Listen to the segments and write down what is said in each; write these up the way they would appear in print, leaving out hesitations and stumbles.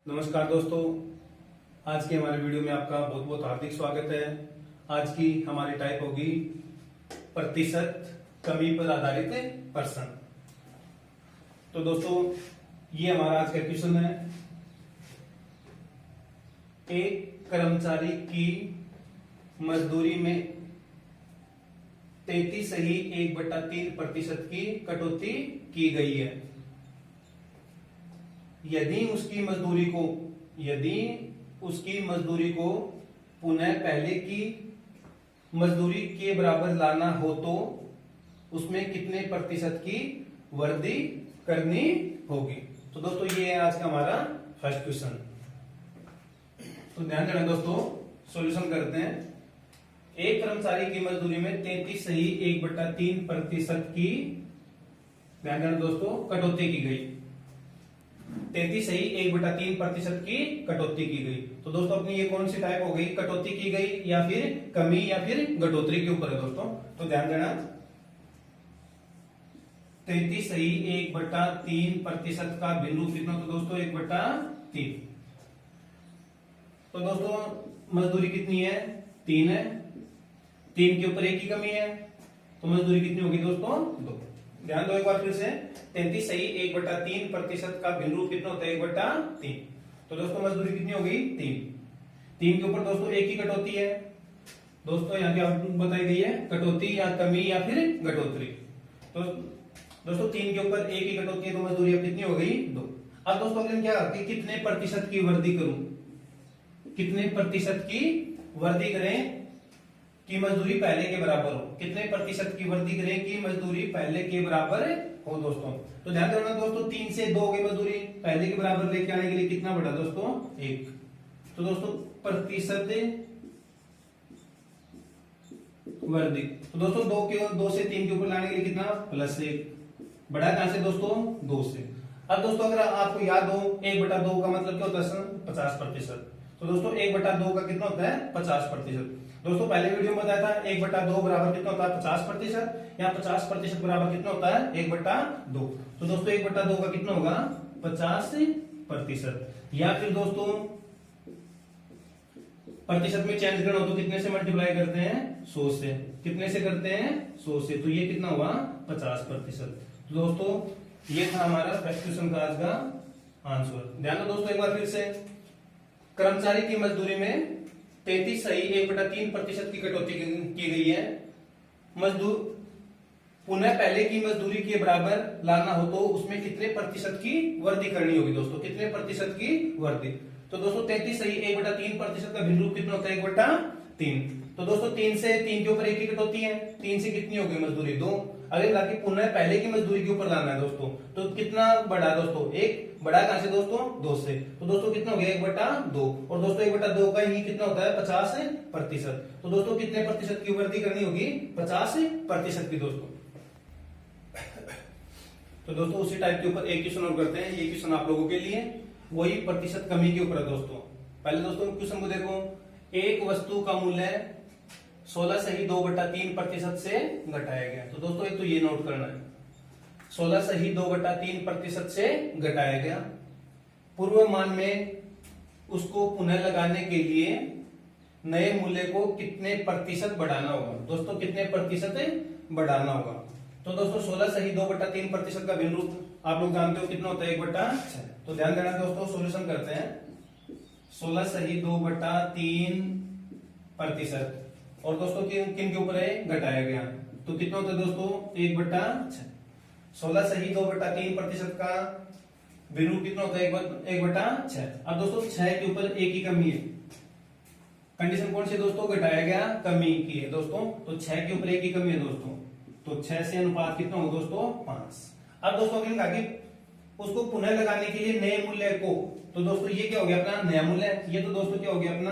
नमस्कार दोस्तों, आज के हमारे वीडियो में आपका बहुत बहुत हार्दिक स्वागत है। आज की हमारी टाइप होगी प्रतिशत कमी पर आधारित प्रश्न। तो दोस्तों ये हमारा आज का क्वेश्चन है। एक कर्मचारी की मजदूरी में 33.1/3% की कटौती की गई है। यदि उसकी मजदूरी को पुनः पहले की मजदूरी के बराबर लाना हो तो उसमें कितने प्रतिशत की वृद्धि करनी होगी। तो दोस्तों ये है आज का हमारा फर्स्ट क्वेश्चन। तो ध्यान देना दोस्तों, सॉल्यूशन करते हैं। एक कर्मचारी की मजदूरी में 33.1/3% की, ध्यान देना दोस्तों, कटौती की गई। 33.1/3% की कटौती की गई। तो दोस्तों अपनी ये कौन सी टाइप हो गई? कटौती की गई या फिर कमी या फिर घटोतरी के ऊपर है दोस्तों। तो ध्यान देना, 33.1/3% का बिंदु कितना? तो दोस्तों 1/3। तो दोस्तों मजदूरी कितनी है? 3 है। 3 के ऊपर 1 की कमी है, तो मजदूरी कितनी होगी दोस्तों? 2। ध्यान दो एक बार फिर से, 33.1/3% का भिन्न कितना होता है? 1/3। तो दोस्तों मजदूरी कितनी होगी? 3। 3 के ऊपर दोस्तों 1 की कटौती है। दोस्तों यहाँ क्या बताई गई है? कटौती या कमी या फिर घटोतरी। तो दोस्तों 3 के ऊपर 1 की कटौती है, तो मजदूरी अब कितनी हो गई? 2। अब दोस्तों अगर क्या कि कितने प्रतिशत की वृद्धि करूं, कितने प्रतिशत की वृद्धि करें कि मजदूरी पहले के बराबर हो। कितने प्रतिशत की वृद्धि करें कि मजदूरी पहले के बराबर हो दोस्तों। तो ध्यान देना दोस्तों, 3 से 2 की मजदूरी पहले के बराबर लेके आने के लिए कितना बढ़ा दोस्तों? 1। तो दोस्तों प्रतिशत वृद्धि, तो दोस्तों 2 से 3 के ऊपर लाने के लिए कितना? +1। बढ़ा कहां से दोस्तों? 2 से। अब दोस्तों अगर आपको याद हो, 1/2 का मतलब क्या होता है? 50%। तो दोस्तों 1/2 का कितना होता है? 50%। दोस्तों पहले वीडियो में बताया था 1/2 बराबर कितना होता है? 50%। या 50% बराबर कितना होता है? 1/2। तो दोस्तों 1/2 का कितना होगा? 50%। या फिर दोस्तों प्रतिशत में चेंज करना हो तो कितने से मल्टीप्लाई करते हैं? 100 से। कितने से करते हैं? 100 से। तो ये कितना हुआ? 50%। तो दोस्तों ये था हमारा फर्स्ट क्वेश्चन का आज का आंसर। ध्यान दो दोस्तों एक बार फिर से, कर्मचारी की मजदूरी में 33.1/3% की कटौती की गई है। मजदूर पुनः पहले की मजदूरी के बराबर लाना हो तो उसमें कितने प्रतिशत की वृद्धि करनी होगी दोस्तों? कितने प्रतिशत की वृद्धि? तो दोस्तों 33.1/3% का भिन्न रूप कितना होता है? 1/3। तो दोस्तों 3 से 3 के ऊपर 1 की कटौती है। 3 से कितनी होगी मजदूरी? 2। अगर लाके पुनः पहले की मजदूरी के ऊपर लाना है दोस्तों, तो कितना बढ़ा दोस्तों? 1। बढ़ा कहां से दोस्तों? 2 से। तो दोस्तों कितना हो गया? 1/2। और दोस्तों 1/2 का ही कितना होता है? 50%। तो दोस्तों कितने प्रतिशत की वृद्धि करनी होगी? 50% की दोस्तों। तो दोस्तों उसी टाइप के ऊपर एक क्वेश्चन और करते हैं। ये क्वेश्चन आप लोगों के लिए वही प्रतिशत कमी के ऊपर है दोस्तों। पहले दोस्तों क्वेश्चन को देखो। एक वस्तु का मूल्य 16.2/3% से घटाया गया। तो दोस्तों एक तो ये नोट करना है, 16.2/3% से घटाया गया। पूर्व मान में उसको पुनः लगाने के लिए नए मूल्य को कितने प्रतिशत बढ़ाना होगा? दोस्तों कितने प्रतिशत बढ़ाना होगा? तो दोस्तों 16.2/3% का भिन्न रूप आप लोग जानते हो कितना होता है? 1/6। तो ध्यान देना दोस्तों, सॉल्यूशन करते हैं। 16.2/3%, और दोस्तों किन के ऊपर है? घटाया गया। तो कितना होता है दोस्तों? 1/6। 16.2/3% का भिन्न कितना होता है? 1/6। अब दोस्तों 6 के ऊपर 1 की कमी है। कंडीशन कौन सी दोस्तों? घटाया गया, कमी की है दोस्तों। तो 6 के ऊपर 1 की कमी है दोस्तों, तो 6 से अनुपात कितना हो दोस्तों? 5। अब दोस्तों अगर कहा कि उसको पुनः लगाने के लिए नए मूल्य को, तो दोस्तों ये क्या हो गया? अपना नया मूल्य। ये तो दोस्तों क्या हो गया? अपना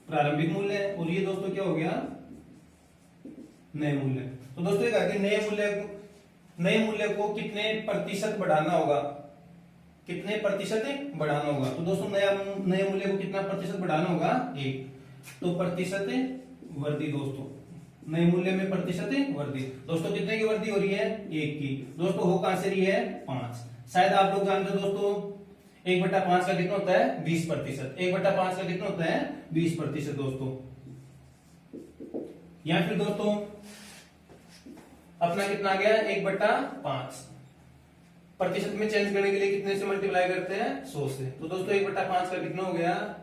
प्रारंभिक मूल्य है। और ये दोस्तों क्या हो गया? नए मूल्य। तो दोस्तों ये कहा कि नए मूल्य को कितने प्रतिशत बढ़ाना होगा? कितने प्रतिशत बढ़ाना होगा? तो दोस्तों नए मूल्य को कितना प्रतिशत बढ़ाना होगा? 1। तो प्रतिशत वृद्धि दोस्तों, नए मूल्य में प्रतिशत वृद्धि। दोस्तों कितने की वृद्धि हो रही है? 1 की। दोस्तों हो कहां से रही है? 5। शायद आप लोग जानते हो दोस्तों 1/5 का कितना होता है 20%। 1/5 का कितना होता है 20% दोस्तों। या फिर दोस्तों अपना कितना आ गया 1/5, प्रतिशत में चेंज करने के लिए कितने से मल्टीप्लाई करते हैं 100 से। तो दोस्तों 1/5 का कितना हो गया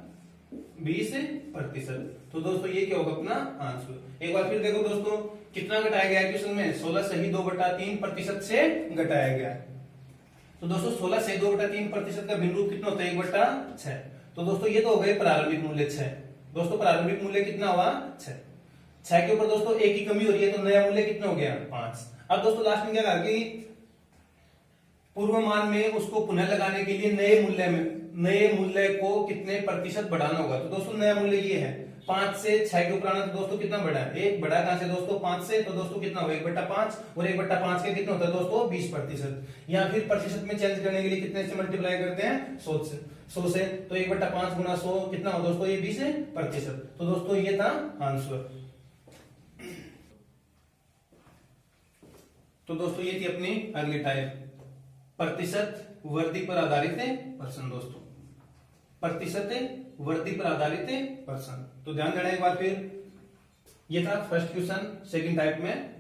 20%। तो दोस्तों ये क्या होगा अपना आंसर। एक बार फिर देखो दोस्तों कितना घटाया गया है क्वेश्चन में 16 सही 2/3% से घटाया गया है। तो दोस्तों 16 से 2/3% का भिन्न रूप कितना होता है 1/6। तो दोस्तों ये तो हो गए प्रारंभिक मूल्य 6। दोस्तों प्रारंभिक मूल्य कितना हुआ 6 के ऊपर दोस्तों एक की कमी हो रही है तो नया मूल्य कितना हो गया 5। अब दोस्तों लास्ट में क्या कहा कि पूर्व मान में उसको पुनः लगाने के लिए नए मूल्य को कितने प्रतिशत बढ़ाना होगा। तो दोस्तों नया मूल्य ये है 5 से 6 के ऊपर आना। तो दोस्तों कितना बढ़ा है एक बढ़ा कहां से दोस्तों 5 से। तो दोस्तों कितना होगा 1/5 और 1/5 के कितना होता है दोस्तों 20%। या फिर प्रतिशत में चेंज करने के लिए कितने से मल्टीप्लाई करते हैं 100 से। तो 1/5 गुना 100 कितना हो दोस्तों ये 20%। तो दोस्तों ये था आंसर। तो दोस्तों ये थी अपनी अगली टाइप प्रतिशत वृद्धि पर आधारित प्रश्न। दोस्तों प्रतिशत वृद्धि पर आधारित प्रश्न। तो ध्यान देना एक बार फिर ये था फर्स्ट क्वेश्चन। सेकंड टाइप में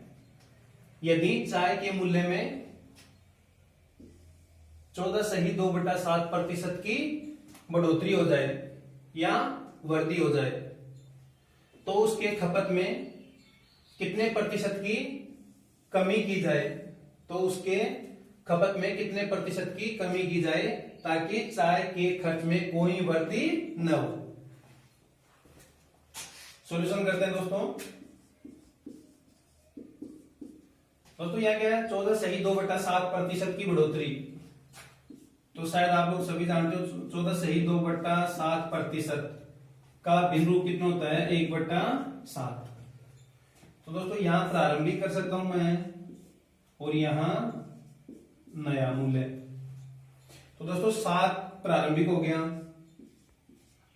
यदि चाय के मूल्य में 14 सही 2/7% की बढ़ोतरी हो जाए या वृद्धि हो जाए तो उसके खपत में कितने प्रतिशत की कमी की जाए। तो उसके खपत में कितने प्रतिशत की कमी की जाए ताकि चाय के खर्च में कोई वृद्धि न हो। सॉल्यूशन करते हैं दोस्तों। दोस्तों यह क्या है 14 सही 2/7% की बढ़ोतरी। तो शायद आप लोग सभी जानते हो 14 सही 2/7% का भिन्न रूप कितना होता है 1/7। तो दोस्तों यहां प्रारंभिक कर सकता हूं मैं और यहां नया मूल्य। तो दोस्तों 7 प्रारंभिक हो गया।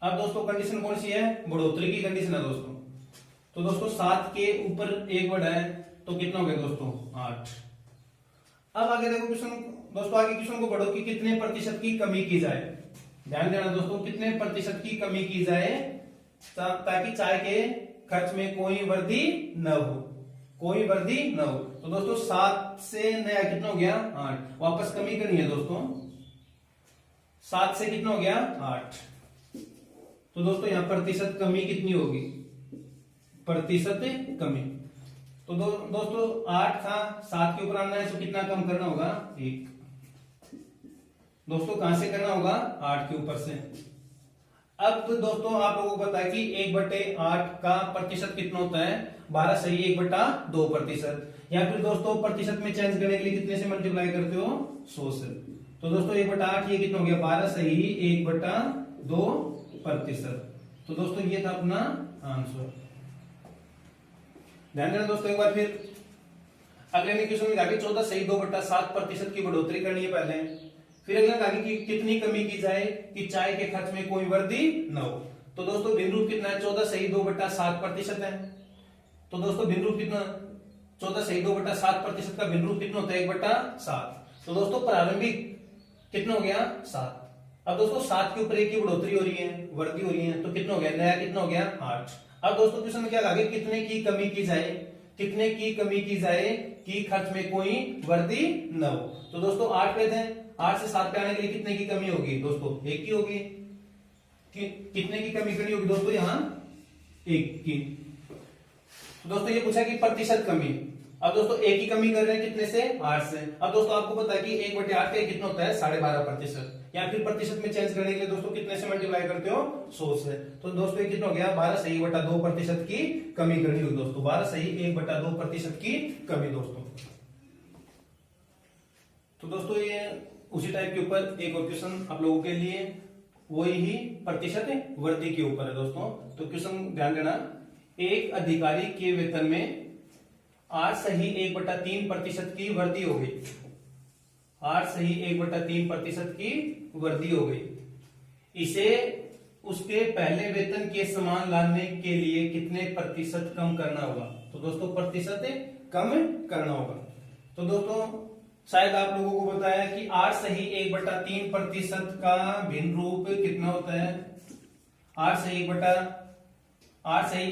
अब दोस्तों कंडीशन कौन सी है बढ़ोतरी की कंडीशन है दोस्तों। तो दोस्तों 7 के ऊपर 1 बढ़ा है तो कितना हो गया दोस्तों 8। अब आगे देखो क्वेश्चन दोस्तों आगे क्वेश्चन को पढ़ो कि कितने प्रतिशत की कमी की जाए। ध्यान देना दोस्तों कितने प्रतिशत की कमी की जाए ताकि चाय के खर्च में कोई वृद्धि न हो। कोई वृद्धि न हो। तो दोस्तों 7 से नया कितना हो गया 8। वापस कमी करनी है दोस्तों 7 से कितना हो गया 8। तो दोस्तों यहां प्रतिशत कमी कितनी होगी प्रतिशत कमी। तो दोस्तों 8 था 7 के ऊपर आना है तो कितना कम करना होगा 1। दोस्तों कहां से करना होगा 8 के ऊपर से। अब तो दोस्तों आप लोगों को पता है कि 1/8 का प्रतिशत कितना होता है 12 सही 1/2%। या फिर दोस्तों प्रतिशत में चेंज करने के लिए कितने से मल्टीप्लाई करते हो 100 से। तो दोस्तों 1/8 ये कितना हो गया 12 सही 1/2%। तो दोस्तों ये था अपना आंसर। ध्यान देना दोस्तों एक बार फिर अगले क्वेश्चन में आगे 14 सही 2/7% की बढ़ोतरी करनी है पहले। फिर अगला आगे की कितनी कमी की जाए कि चाय के खर्च में कोई वृद्धि न हो। तो दोस्तों भिन्न रूप कितना है 14 सही 2/7% है। तो दोस्तों भिन्न रूप कितना 14 सही 2/7% का भिन्न रूप कितना होता है 1/7। तो दोस्तों प्रारंभिक कितना हो गया 7। अब दोस्तों 7 के ऊपर 1 की बढ़ोतरी हो रही है वृद्धि हो रही है तो कितना हो गया नया कितना हो गया 8। अब दोस्तों क्वेश्चन में क्या आगे कितने की कमी की जाए कितने की कमी की जाए कि खर्च में कोई वृद्धि न हो। तो दोस्तों 8 पे थे 8 से 7 पे आने के लिए कितने की कमी होगी दोस्तों 1 की होगी। कितने की कमी करनी होगी दोस्तों यहां 1 की। तो दोस्तों ये पूछा कि प्रतिशत कमी। अब दोस्तों 1 की कमी कर रहे हैं कितने से 8 से। अब दोस्तों आपको पता है कि 1/8 का कितना होता है 12.5%। या फिर प्रतिशत में चेंज करने के लिए दोस्तों कितने से मल्टीप्लाई करते हो 100 से। तो दोस्तों ये कितना हो गया 12 सही 1/2% की कमी करनी होगी दोस्तों 12 सही 1/2% की कमी दोस्तों। तो दोस्तों ये उसी टाइप के ऊपर एक और क्वेश्चन आप लोगों के लिए वही ही प्रतिशत वृद्धि के ऊपर है दोस्तों। तो क्वेश्चन ध्यान देना एक अधिकारी के वेतन में 8 सही 1/3% की वृद्धि हो गई। 8 सही 1/3% की वृद्धि हो गई। इसे उसके पहले वेतन के समान लाने के लिए कितने प्रतिशत कम करना होगा। तो दोस्तों प्रतिशत कम करना होगा। तो दोस्तों शायद आप लोगों को बताया कि 8 सही 1/3% का भिन्न रूप कितना होता है। 8 सही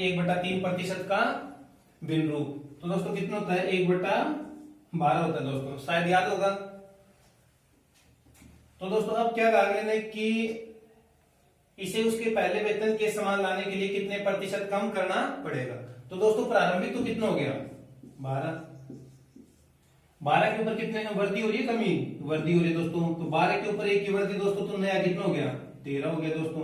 1/3% का भिन्न रूप तो दोस्तों कितना होता है, 1/12 होता है दोस्तों, शायद याद होगा। तो दोस्तों अब क्या कहा गया कि इसे उसके पहले वेतन के समान लाने के लिए कितने प्रतिशत कम करना पड़ेगा। तो दोस्तों प्रारंभिक तो कितना हो गया 12, 12 के ऊपर कितने वृद्धि हो रही है, कमी वृद्धि हो रही है दोस्तों। तो 12 के ऊपर 1 की वृद्धि दोस्तों, तो नया कितना हो गया 13 हो गया दोस्तों।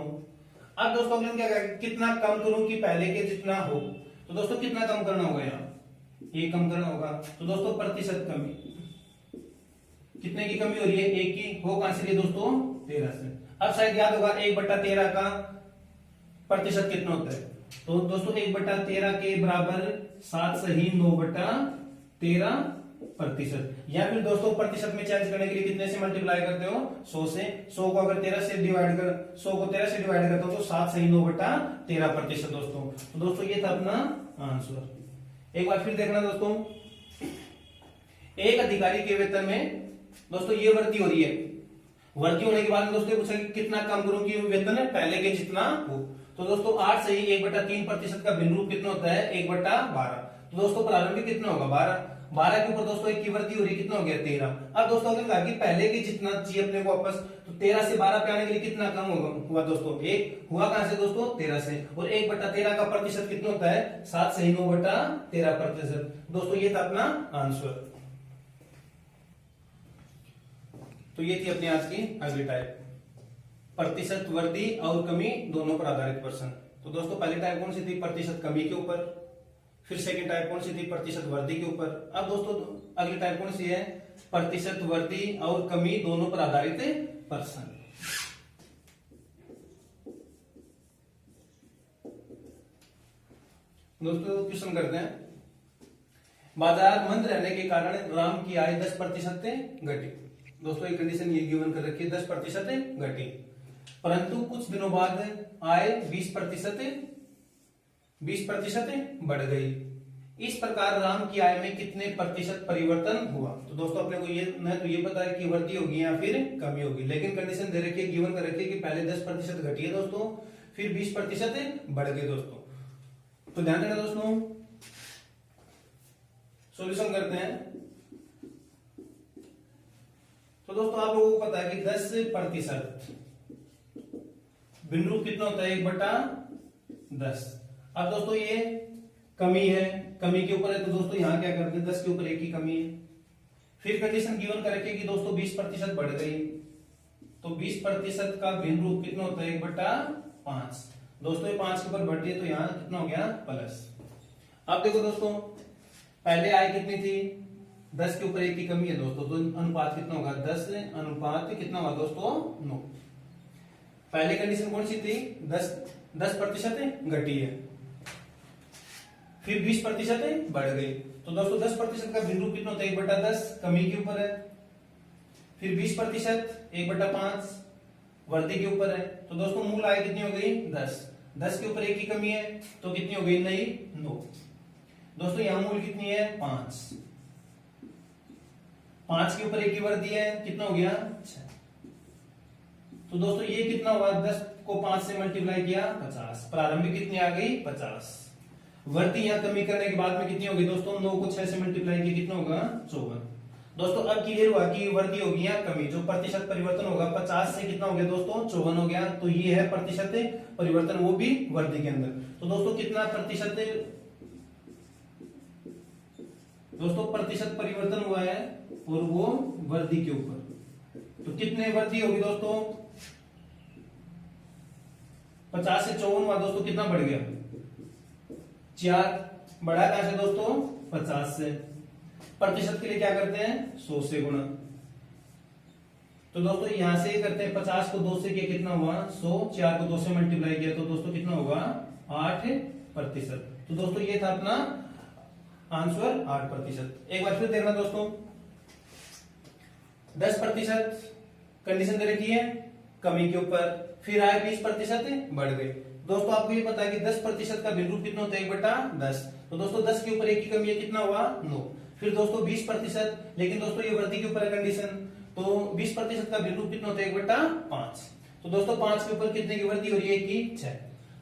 अब दोस्तों अगले क्या करेंगे, कितना कम करूं कि पहले के जितना हो। तो दोस्तों कितना कम करना होगा, यहाँ 1 कम करना होगा। तो दोस्तों प्रतिशत कमी, कितने की कमी हो रही है, 1 की, हो कहां से लिए दोस्तों 13 से। अब शायद याद होगा 1/13 का प्रतिशत कितना होता है। तो दोस्तों 1/13 के बराबर 7 सही 9/13%। या फिर दोस्तों प्रतिशत में चेंज करने के लिए कितने से मल्टीप्लाई करते हो, 100 से। 100 को अगर 13 से डिवाइड कर 100 को 13 से डिवाइड करते हो तो 7 सही 9/13% दोस्तों। तो दोस्तों ये था अपना आंसर। एक बार फिर देखना दोस्तों, एक अधिकारी के वेतन में दोस्तों ये वृद्धि हो रही है। वृद्धि होने के बाद में दोस्तों पूछा कि कितना कम करूं कि वेतन पहले के जितना हो। तो दोस्तों 8 सही 1/3% का भिन्न रूप कितना होता है, 1/12। तो दोस्तों प्रारंभिक कितना होगा 12, 12 के ऊपर दोस्तों 1 की वृद्धि हो रही है, कितना हो गया 13। अब दोस्तों अगर कहा कि पहले के जितना चाहिए अपने को वापस, तो 13 से 12 पे आने के लिए कितना कम होगा हुआ दोस्तों, 1 हुआ कहां से दोस्तों 13 से। और 1/13 का प्रतिशत कितना होता है, 7 सही 9/13%। दोस्तों ये था अपना आंसर। तो ये थी अपनी आज की अगली टाइप, प्रतिशत वृद्धि और कमी दोनों पर आधारित प्रश्न। तो दोस्तों पहली टाइप कौन सी थी, प्रतिशत कमी के ऊपर। फिर सेकंड टाइप कौन सी थी, प्रतिशत वृद्धि के ऊपर। अब दोस्तों अगली टाइप कौन सी है, प्रतिशत वृद्धि और कमी दोनों पर आधारित प्रश्न। दोस्तों क्वेश्चन करते हैं, बाजार मंद रहने के कारण राम की आय 10% घटी। दोस्तों एक कंडीशन ये गिवन कर रखी है, 10% घटी, परंतु कुछ दिनों बाद आय 20% बढ़ गई। इस प्रकार राम की आय में कितने प्रतिशत परिवर्तन हुआ। तो दोस्तों अपने को ये न तो ये पता है कि वृद्धि होगी या फिर कमी होगी, लेकिन कंडीशन दे रखी है, गिवन कर रखी है कि पहले 10% घटी है दोस्तों, फिर 20% बढ़ गई दोस्तों। तो ध्यान देना दोस्तों, सॉल्यूशन करते हैं। तो दोस्तों आप लोगों को पता है कि 10% भिन्न रूप कितना होता है, 1/10। अब दोस्तों ये कमी है, कमी के ऊपर है, तो दोस्तों यहां क्या करते हैं, 10 के ऊपर 1 की कमी है। फिर कंडीशन गिवन कर रखी है कि दोस्तों 20% बढ़ गई, तो 20% का भिन्न रूप कितना होता है, 1/5। दोस्तों ये 5 के ऊपर बढ़ रही है, तो यहां कितना हो गया प्लस। अब देखो दोस्तों पहले आय कितनी थी, 10 के ऊपर 1 की कमी है दोस्तों, तो अनुपात कितना होगा, 10 अनुपात कितना होगा दोस्तों 9। पहले कंडीशन कौन सी थी, 10% घटी है, फिर 20% बढ़ गई। तो दोस्तों 10% का भिन्न रूप कितना होता है, 1/10 कमी के ऊपर है, फिर 20% 1/5 वृद्धि के ऊपर है। तो दोस्तों मूल आय कितनी हो गई 10, 10 के ऊपर 1 की कमी है, तो कितनी हो गई नई 9। दोस्तों यहां मूल कितनी है 5, 5 के ऊपर 1 की वृद्धि है, कितना हो गया 6। तो दोस्तों ये कितना हुआ, 10 को 5 से मल्टीप्लाई किया 50, प्रारंभिक कितनी आ गई 50। वृद्धि यहां कमी करने के बाद में कितनी होगी दोस्तों, 9 को 6 से मल्टीप्लाई किया कितना होगा 54। दोस्तों अब क्लियर हुआ कि वृद्धि होगी या कमी, जो प्रतिशत परिवर्तन होगा 50 से कितना हो गया दोस्तों 54 हो गया। तो ये है प्रतिशत परिवर्तन, वो भी वृद्धि के अंदर। तो दोस्तों कितना प्रतिशत दोस्तों प्रतिशत परिवर्तन हुआ है, और वो वृद्धि के ऊपर। तो कितने वृद्धि होगी दोस्तों, 50 से 54 हुआ दोस्तों, कितना बढ़ गया 4, बढ़ा कहां से दोस्तों 50 से। प्रतिशत के लिए क्या करते हैं 100 से गुणा। तो दोस्तों यहां से करते हैं, 50 को 2 से किया कितना हुआ 100, 4 को 2 से मल्टीप्लाई किया तो दोस्तों कितना होगा 8%। तो दोस्तों ये था अपना आंसर 8%। एक बार फिर देखना दोस्तों, 10% कंडीशन दे रखी है कमी के ऊपर, फिर आए 20% बढ़ गई। दोस्तों आपको ये पता है कि 10% का भिन्न रूप कितना होता है 1/10। तो दोस्तों 10 के ऊपर 1 की कमी है, कितना हुआ 9, फिर दोस्तों 20%, लेकिन दोस्तों ये वृद्धि के ऊपर है कंडीशन, तो 20% का भिन्न रूप कितना होता है 1/5। तो दोस्तों 5 के ऊपर कितने की वृद्धि हो रही है कि 6।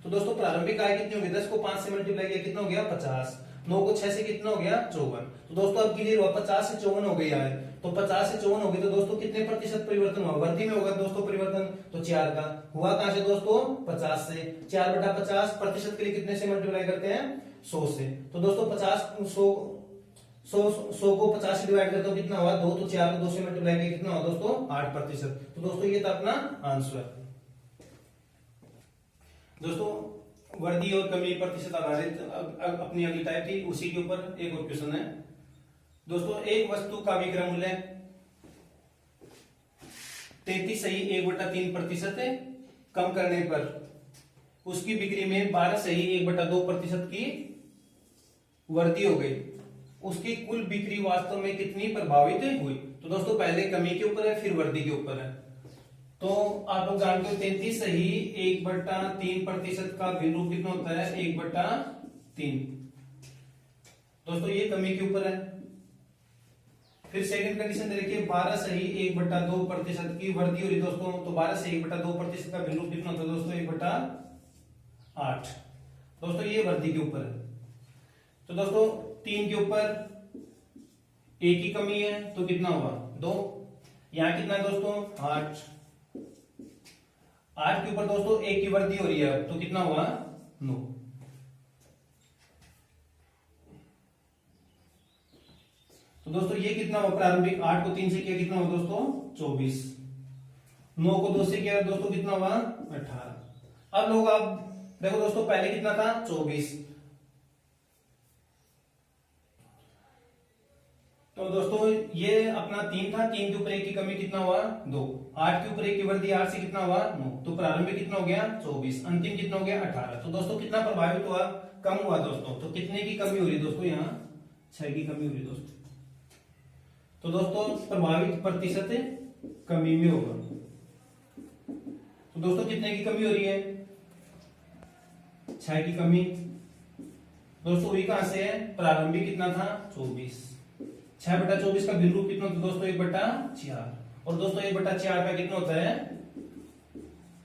तो दोस्तों प्रारंभिक आय कितनी होगी, 10 को 5 से मल्टीप्लाई किया कितना हो गया 50, 9 को 6 से कितना हो गया 54। तो दोस्तों अब क्लियर हुआ, 50 से 54 हो गई आय, तो 50 से 54 हो गई, तो दोस्तों कितने प्रतिशत परिवर्तन हुआ, वृद्धि में होगा दोस्तों परिवर्तन, तो 4 का हुआ कहां से दोस्तों 50 से, 4/50 प्रतिशत के लिए कितने से मल्टीप्लाई करते हैं 100 से। तो दोस्तों 100 को 50 से डिवाइड करते हो कितना हुआ 2, तो 4 को 2 से मल्टीप्लाई किया कितना हुआ दोस्तों 8%। तो दोस्तों ये था अपना आंसर। दोस्तों वृद्धि और कमी प्रतिशत आधारित अपनी अगली टाइप थी, उसी के ऊपर एक और क्वेश्चन है। दोस्तों एक वस्तु का विक्रय मूल्य 33 सही 1/3% कम करने पर उसकी बिक्री में 12 सही 1/2% की वृद्धि हो गई, उसकी कुल बिक्री वास्तव में कितनी प्रभावित हुई। तो दोस्तों पहले कमी के ऊपर है, फिर वृद्धि के ऊपर है। तो आप लोग जानते हो 33 सही 1/3% का भिन्न रूप कितना होता है 1/3। दोस्तों ये कमी के ऊपर है। फिर सेकंड कंडीशन दे रखिए 12 सही 1/2% की वृद्धि हो रही दोस्तों, तो 12 से 1/2% का भिन्न रूप कितना होता है दोस्तों 1/8। दोस्तों ये वृद्धि के ऊपर है। तो दोस्तों 3 के ऊपर एक की कमी है तो कितना हुआ 2, यहां कितना है दोस्तों 8। 8 के ऊपर दोस्तों एक की वृद्धि हो रही है तो कितना हुआ 9। तो दोस्तों ये कितना हुआ प्रारंभिक, 8 को 3 से किया कितना हुआ दोस्तों 24, 9 को 2 से किया दोस्तों कितना हुआ 18। अब लोग आप देखो दोस्तों पहले कितना था 24, तो दोस्तों ये अपना 3 था, 3 के ऊपर एक की कमी कितना हुआ 2, 8 के ऊपर एक की वृद्धि 8 से कितना हुआ 9, तो प्रारंभिक कितना हो गया 24, अंतिम कितना हो गया 18। तो दोस्तों कितना प्रभावित हुआ कम हुआ दोस्तों, तो कितने की कमी हो रही दोस्तों यहाँ 6 की कमी हो रही दोस्तों। तो दोस्तों प्रभावित प्रतिशत कमी में होगा। तो दोस्तों कितने की कमी हो रही है 6 की कमी। दोस्तों हुई कहां से है, प्रारंभिक कितना था 24, 6/24 का भिन्न रूप कितना होता है दोस्तों 1/4, और दोस्तों 1/4 का कितना होता है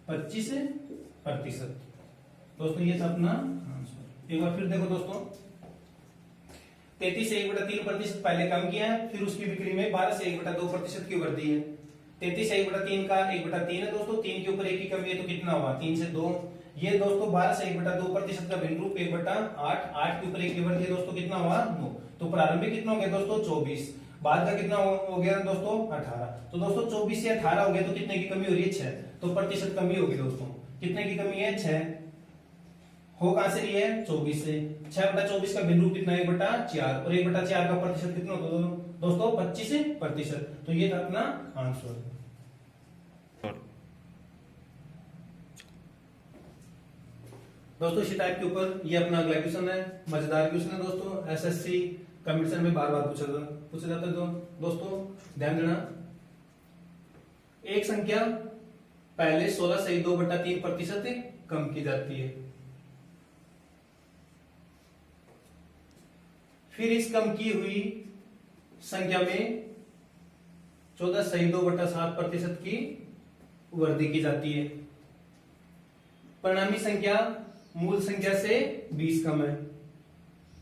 25%। दोस्तों ये था अपना आंसर। एक बार फिर देखो दोस्तों 33 से 1/3% पहले कम किया है, फिर उसकी बिक्री में 12 से 1/2% की वृद्धि है। 33 से 1/3 का 1/3 है दोस्तों, 3 के ऊपर एक की कमी है तो कितना हुआ 3 से 2। ये दोस्तों 12 से 1/2% का भिन्न रूप 1/8, 8 के ऊपर एक की वृद्धि है दोस्तों कितना हुआ 9। तो प्रारंभिक कितना हो गया दोस्तों 24, बाद का कितना हो गया दोस्तों 18। तो दोस्तों 24 से 18 हो गया तो कितने की कमी हो रही है 6, तो प्रतिशत कमी होगी दोस्तों। कितने की कमी है 6, हो कहां से रही है 24 से। 6/24 का भिन्न रूप कितना है 1/4, और 1/4 का प्रतिशत कितना होता है दोस्तों 25%। तो ये था अपना आंसर। दोस्तों इसी टाइप के ऊपर ये अपना अगला क्वेश्चन है, मजेदार क्वेश्चन है दोस्तों, एसएससी कंपटीशन में बार बार पूछा जाता है। तो दोस्तों ध्यान देना, एक संख्या पहले 16 सही 2/3% कम की जाती है, फिर इस कम की हुई संख्या में 14 सही 2/7% की वृद्धि की जाती है। परिणामी संख्या मूल संख्या से 20 कम है,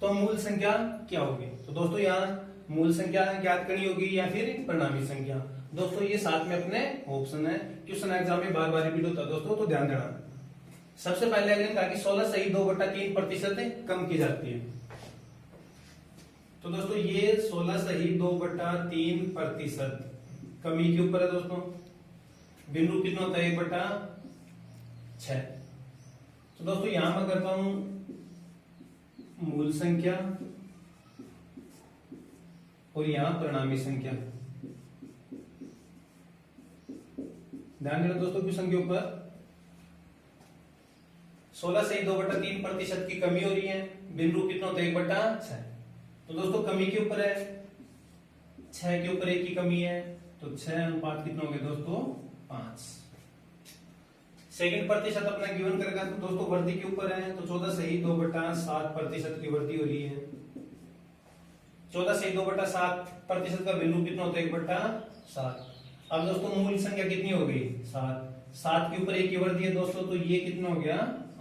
तो मूल संख्या क्या होगी। तो दोस्तों यहाँ मूल संख्या ज्ञात करनी होगी या फिर परिणामी संख्या। दोस्तों ये साथ में अपने ऑप्शन है, क्वेश्चन एग्जाम में बार बार रिपीट होता है दोस्तों, तो ध्यान देना। सबसे पहले अगले कहा कि 16 सही 2/3% कम की जाती है। तो दोस्तों ये 16 सही 2/3% कमी के ऊपर है दोस्तों। भिन्न रूप कितना होता है 1/6। तो दोस्तों यहां मैं करता हूं मूल संख्या और यहां परिणामी संख्या। ध्यान देना दोस्तों क्वेश्चन के ऊपर 16 से 2/3% की कमी हो रही है, भिन्न रूप कितना होता है 1/6। तो दोस्तों कमी के ऊपर है, 6 के ऊपर 1 की कमी है, तो 6 अनुपात कितना हो गया दोस्तों 5। सेकंड प्रतिशत अपना गिवन करेगा तो दोस्तों वृद्धि के ऊपर है, तो 14 सही 2/7% की वृद्धि हो रही है। 14 से 2/7 प्रतिशत का भिन्न रूप कितना होता है 1/7। अब दोस्तों मूल संख्या कितनी हो गई 7। 7 के ऊपर एक की वर्दी है दोस्तों, तो ये कितना हो गया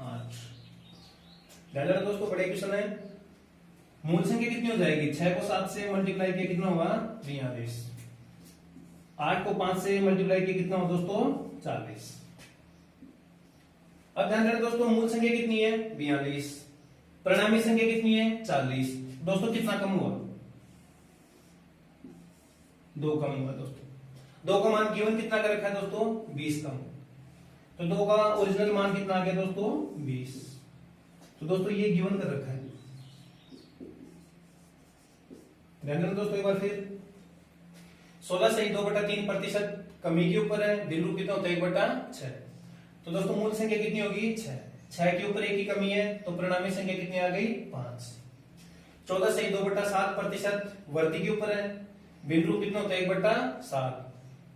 8। ध्यान रखना दोस्तों, बड़े क्वेश्चन है। मूल संख्या कितनी हो जाएगी, 6 को 7 से मल्टीप्लाई किया कितना होगा 42। 8 को 5 से मल्टीप्लाई किया कितना होगा दोस्तों 40। अब ध्यान रखना दोस्तों, मूल संख्या कितनी है 42, परिणामी संख्या कितनी है 40। दोस्तों कितना कम हुआ 2 कम हुआ दोस्तों। 2 का मान गिवन कितना कर रखा है दोस्तों 20 कम। तो 2 का ओरिजिनल मान कितना आ गया दोस्तों 20। तो दोस्तों ये गिवन कर रखा है। ध्यान रखना दोस्तों एक बार फिर, 16 से 2/3 प्रतिशत कमी के ऊपर है, भिन्न रूप कितना होता है 1/6। तो दोस्तों मूल संख्या कितनी होगी 6। 6 के ऊपर एक की कमी है, तो परिणामी संख्या कितनी आ गई 5। 14 से 2/7 प्रतिशत वर्ती के ऊपर है, भिन्न रूप कितना होता है 1/7।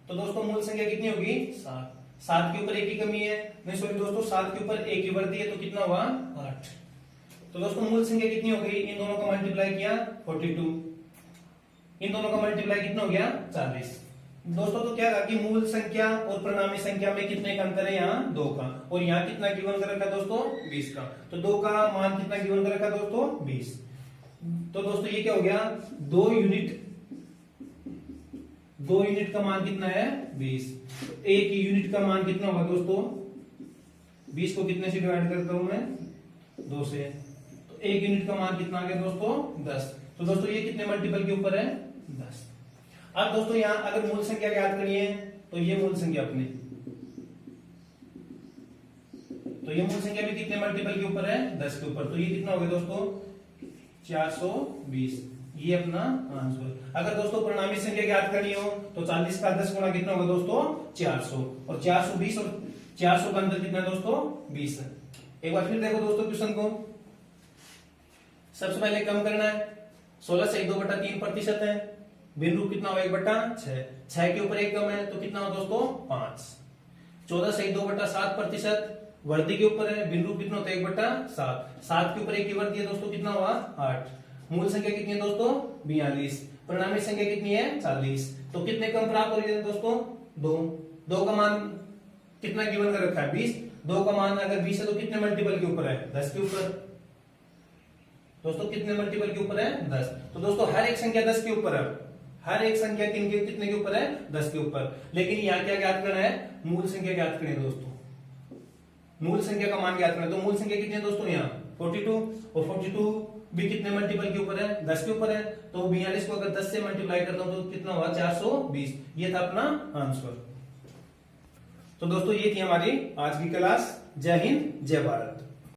तो दोस्तों मूल संख्या कितनी होगी 7। 7 के ऊपर एक की कमी है, नहीं सॉरी दोस्तों 7 के ऊपर एक की वर्ती है, तो कितना हुआ 8। तो दोस्तों मूल संख्या कितनी हो गई, इन दोनों का मल्टीप्लाई किया 42, इन दोनों का मल्टीप्लाई कितना हो गया 40। दोस्तों तो क्या कहा कि मूल संख्या और परिणामी संख्या में कितने का अंतर है, यहाँ 2 का, और यहाँ कितना गिवन कर रखा दोस्तों 20 का। तो 2 का मान कितना गिवन कर रखा दोस्तों 20। तो दोस्तों ये क्या हो गया 2 यूनिट का मान कितना है 20। तो 1 यूनिट का मान कितना होगा दोस्तों, 20 को कितने से डिवाइड करता हूं मैं 2 से, तो 1 यूनिट का मान कितना आ गया दोस्तों 10। तो दोस्तों ये कितने मल्टीपल के ऊपर है 10। अब दोस्तों यहां अगर मूल संख्या ज्ञात करनी है, तो ये मूल संख्या अपनी, तो ये मूल संख्या भी कितने मल्टीपल के ऊपर है 10 के ऊपर। तो ये कितना हो गया दोस्तों 420, ये अपना आंसर। अगर दोस्तों परिणामी संख्या ज्ञात करनी हो, तो 40 का 10 गुना कितना होगा दोस्तों 400, और 420 और 400 का अंतर कितना है दोस्तों 20 है। एक बार फिर देखो दोस्तों क्वेश्चन को, सबसे पहले कम करना है, 16 से 2/3 प्रतिशत है, भिन्न रूप कितना होगा 1/6। 6 के ऊपर एक कम है, तो कितना होगा दोस्तों 5। 14 से 2/7 प्रतिशत वर्दी के ऊपर है, भिन्न रूप कितना होता है 1/7। 7 के ऊपर एक की वर्दी है दोस्तों, कितना हुआ 8। मूल संख्या कितनी है दोस्तों 42, परिणामी संख्या कितनी है 40। तो कितने कम प्राप्त हो रहे हैं दोस्तों 2। 2 का मान कितना गिवन कर रखा है 20। 2 का मान अगर 20 है तो कितने मल्टीपल के ऊपर है 10 के ऊपर। दोस्तों कितने मल्टीपल के ऊपर है 10। तो दोस्तों हर एक संख्या 10 के ऊपर है, हर एक संख्या कितने के ऊपर है 10 के ऊपर। लेकिन यहाँ क्या ज्ञात करना है, मूल संख्या ज्ञात करनी है दोस्तों, मूल संख्या का मान ज्ञात करना है। तो मूल संख्या कितनी है दोस्तों यहाँ 42, और 42 भी कितने मल्टीपल के ऊपर है 10 के ऊपर है। तो 42 को अगर 10 से मल्टीप्लाई करता हूं तो कितना हुआ 420, ये था अपना आंसर। तो दोस्तों ये थी हमारी आज की क्लास। जय हिंद जय भारत।